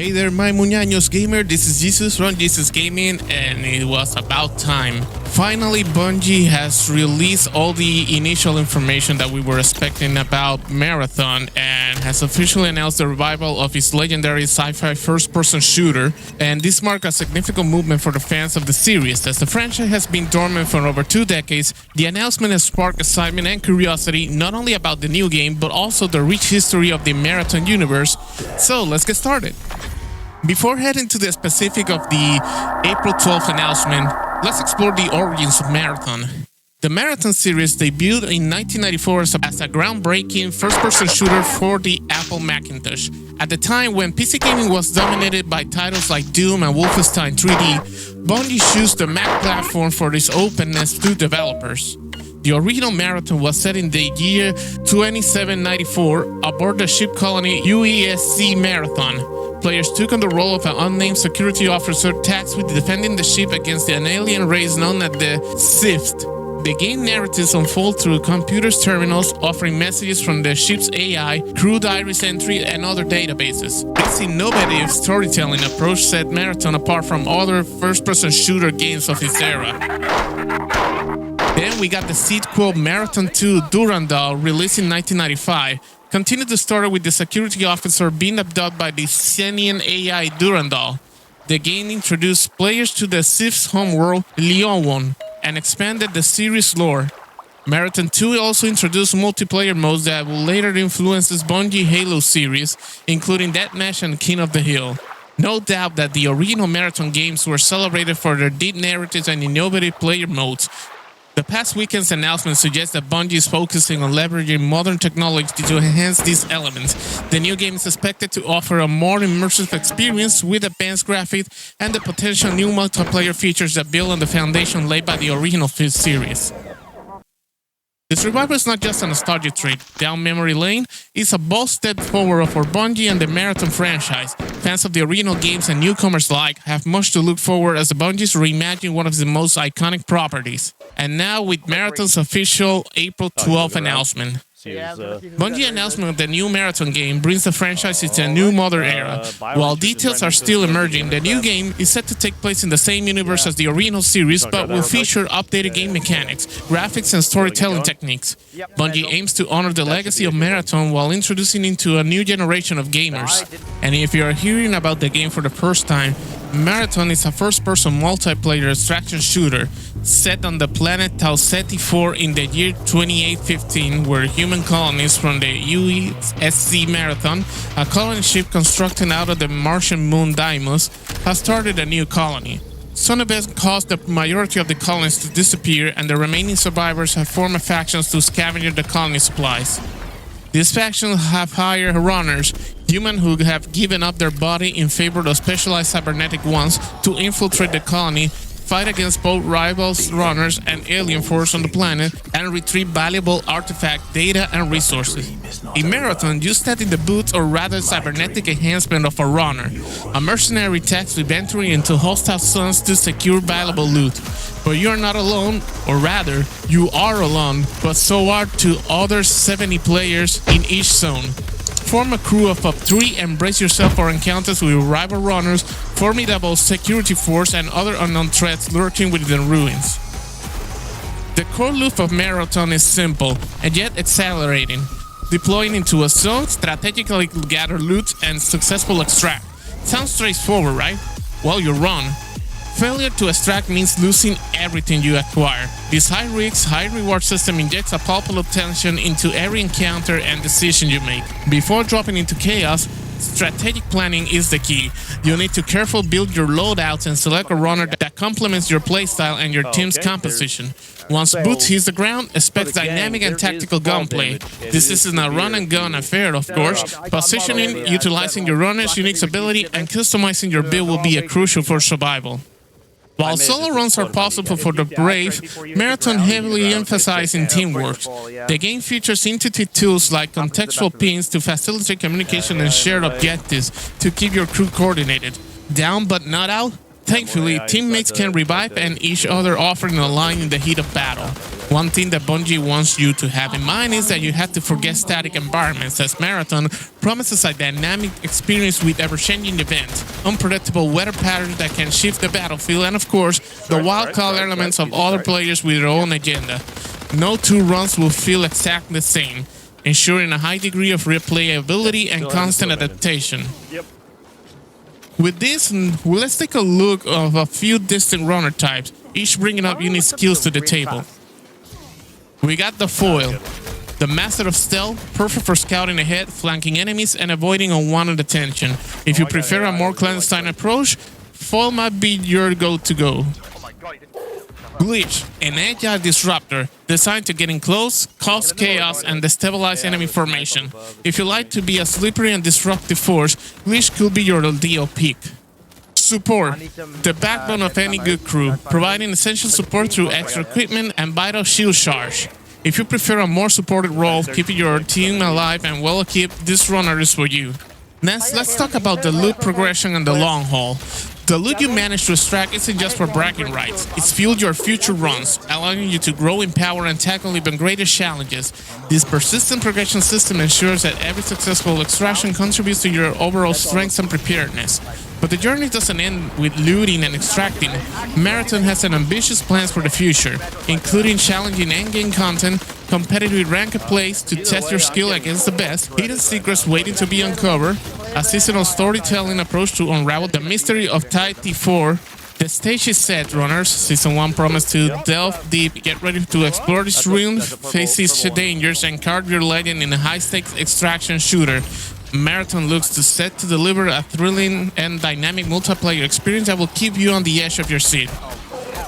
Hey there, my Muñaños gamer, this is Jesus from Jesus Gaming, and it was about time. Finally, Bungie has released all the initial information that we were expecting about Marathon and has officially announced the revival of its legendary sci-fi first-person shooter, and this marks a significant movement for the fans of the series. As the franchise has been dormant for over 2 decades, the announcement has sparked excitement and curiosity not only about the new game, but also the rich history of the Marathon universe. So let's get started. Before heading to the specific of the April 12th announcement, let's explore the origins of Marathon. The Marathon series debuted in 1994 as a groundbreaking first-person shooter for the Apple Macintosh. At the time when PC gaming was dominated by titles like Doom and Wolfenstein 3D, Bungie chose the Mac platform for its openness to developers. The original Marathon was set in the year 2794 aboard the ship colony UESC Marathon. Players took on the role of an unnamed security officer tasked with defending the ship against an alien race known as the Sith. The game narratives unfold through computers' terminals, offering messages from the ship's AI, crew diaries entry, and other databases. This innovative storytelling approach set Marathon apart from other first-person shooter games of its era. Then we got the sequel Marathon 2 Durandal, released in 1995. Continued the story with the security officer being abducted by the Senian AI Durandal. The game introduced players to the Sith's homeworld, Leonwon, and expanded the series lore. Marathon 2 also introduced multiplayer modes that will later influence the Bungie Halo series, including Deathmatch and King of the Hill. No doubt that the original Marathon games were celebrated for their deep narratives and innovative player modes. The past weekend's announcement suggests that Bungie is focusing on leveraging modern technology to enhance these elements. The new game is expected to offer a more immersive experience with advanced graphics and the potential new multiplayer features that build on the foundation laid by the original series. This revival is not just a nostalgia trip down memory lane, it's a bold step forward for Bungie and the Marathon franchise. Fans of the original games and newcomers alike have much to look forward as Bungie's reimagine one of the most iconic properties. And now with Marathon's official April 12th announcement. Bungie announcement of the new Marathon game brings the franchise into a new modern era. While details are still emerging, the new game is set to take place in the same universe as the original series, but will feature updated game mechanics, graphics, and storytelling techniques. Bungie aims to honor the legacy of Marathon while introducing into a new generation of gamers. And if you are hearing about the game for the first time, Marathon is a first-person multiplayer extraction shooter set on the planet Tau Ceti 4 in the year 2815, where human colonists from the UESC Marathon, a colony ship constructed out of the Martian moon Deimos, has started a new colony. Some events caused the majority of the colonies to disappear, and the remaining survivors have formed factions to scavenge the colony supplies. These factions have hired runners, humans who have given up their body in favor of specialized cybernetic ones, to infiltrate the colony, fight against both rivals, runners, and alien force on the planet, and retrieve valuable artifact data and resources. In Marathon, you stand in the boots or rather cybernetic enhancement of a runner, a mercenary tasked with entering into hostile zones to secure valuable loot. But you are not alone, or rather, you are alone, but so are 2 other 70 players in each zone. Form a crew of up 3 and brace yourself for encounters with rival runners, formidable security force, and other unknown threats lurking within ruins. The core loop of Marathon is simple, and yet exhilarating. Deploying into a zone, strategically gather loot, and successful extract. Sounds straightforward, right? Well, you're wrong. Failure to extract means losing everything you acquire. This high-risk, high-reward system injects a palpable tension into every encounter and decision you make. Before dropping into chaos, strategic planning is the key. You need to carefully build your loadouts and select a runner that complements your playstyle and your team's composition. Once boots hits the ground, expect dynamic and tactical gunplay. This isn't a run-and-gun affair, of course. Positioning, utilizing your runner's unique ability, and customizing your build will be crucial for survival. While solo runs are possible for the brave, Marathon heavily emphasizes teamwork. The game features intuitive tools like contextual pings to facilitate communication and shared objectives to keep your crew coordinated. Down but not out? Thankfully, teammates can revive and each other offering a line in the heat of battle. One thing that Bungie wants you to have in mind is that you have to forget static environments, as Marathon promises a dynamic experience with ever-changing events, unpredictable weather patterns that can shift the battlefield, and of course, the wild-card elements of other players with their own agenda. No two runs will feel exactly the same, ensuring a high degree of replayability and constant adaptation. With this, let's take a look at a few distinct runner types, each bringing up unique skills to the table. We got the Foil, the master of stealth, perfect for scouting ahead, flanking enemies, and avoiding unwanted attention. If you prefer a more clandestine approach, Foil might be your go-to-go. Glitch, an agile disruptor designed to get in close, cause chaos, and destabilize enemy formation. If you like to be a slippery and disruptive force, Glitch could be your ideal pick. Support, the backbone of any good crew, providing essential support through extra equipment and vital shield charge. If you prefer a more supported role, keeping your team alive and well equipped, this runner is for you. Next, let's talk about the loot progression and the long haul. The loot you manage to extract isn't just for bragging rights, it's fueled your future runs, allowing you to grow in power and tackle even greater challenges. This persistent progression system ensures that every successful extraction contributes to your overall strength and preparedness. But the journey doesn't end with looting and extracting. Marathon has an ambitious plans for the future, including challenging endgame content, competitive ranked plays to test your skill against the best, hidden secrets waiting to be uncovered, a seasonal storytelling approach to unravel the mystery of Tide T4. The stage is set, runners. Season 1 promised to delve deep, get ready to explore these rooms, face these dangers, and carve your legend in a high-stakes extraction shooter. Marathon looks set to deliver a thrilling and dynamic multiplayer experience that will keep you on the edge of your seat.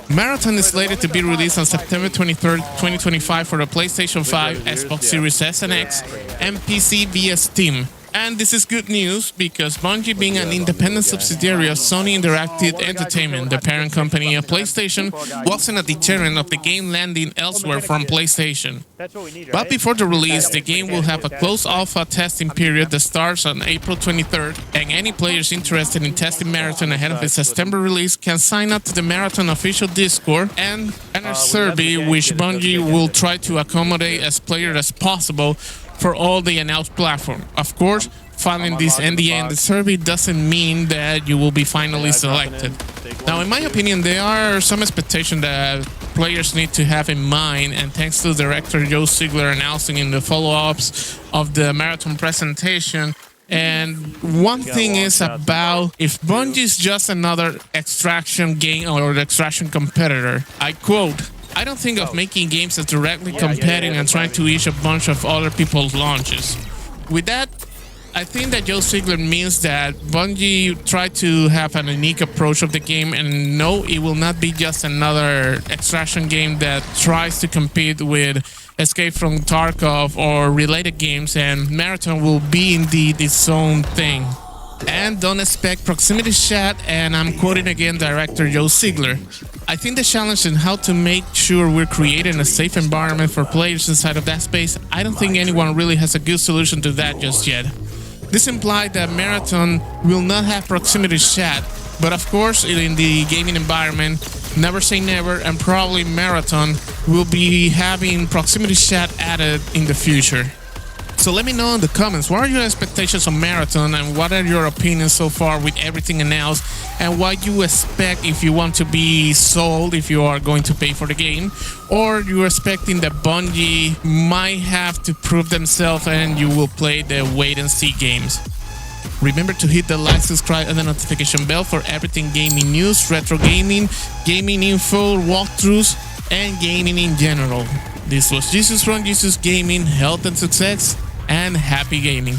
Marathon is slated to be released on September 23rd, 2025 for the PlayStation 5, Xbox Series S and X, and PC via Steam. And this is good news because Bungie, being an independent subsidiary of Sony Interactive Entertainment, the parent company of PlayStation, wasn't a deterrent of the game landing elsewhere from PlayStation. But before the release, the game will have a closed alpha testing period that starts on April 23rd, and any players interested in testing Marathon ahead of its September release can sign up to the Marathon official Discord and a survey which Bungie will try to accommodate as players as possible for all the announced platform. Of course, filing this NDA in the survey doesn't mean that you will be finally selected. Now, in my opinion, there are some expectations that players need to have in mind, and thanks to director Joe Ziegler announcing in the follow-ups of the Marathon presentation. And one thing is about if Bungie is just another extraction game or extraction competitor. I quote, "I don't think of making games as directly competing and trying to eat a bunch of other people's launches." With that, I think that Joe Ziegler means that Bungie tried to have an unique approach of the game, and no, it will not be just another extraction game that tries to compete with Escape from Tarkov or related games, and Marathon will be indeed its own thing. And don't expect proximity chat, and I'm quoting again director Joe Ziegler. "I think the challenge in how to make sure we're creating a safe environment for players inside of that space, I don't think anyone really has a good solution to that just yet." This implies that Marathon will not have proximity chat, but of course in the gaming environment, never say never, and probably Marathon will be having proximity chat added in the future. So let me know in the comments, what are your expectations on Marathon and what are your opinions so far with everything announced, and what you expect if you want to be sold, if you are going to pay for the game, or you're expecting that Bungie might have to prove themselves and you will play the wait and see games. Remember to hit the like, subscribe, and the notification bell for everything gaming news, retro gaming, gaming info, walkthroughs, and gaming in general. This was Jesus from Jesus Gaming, health and success, and happy gaming.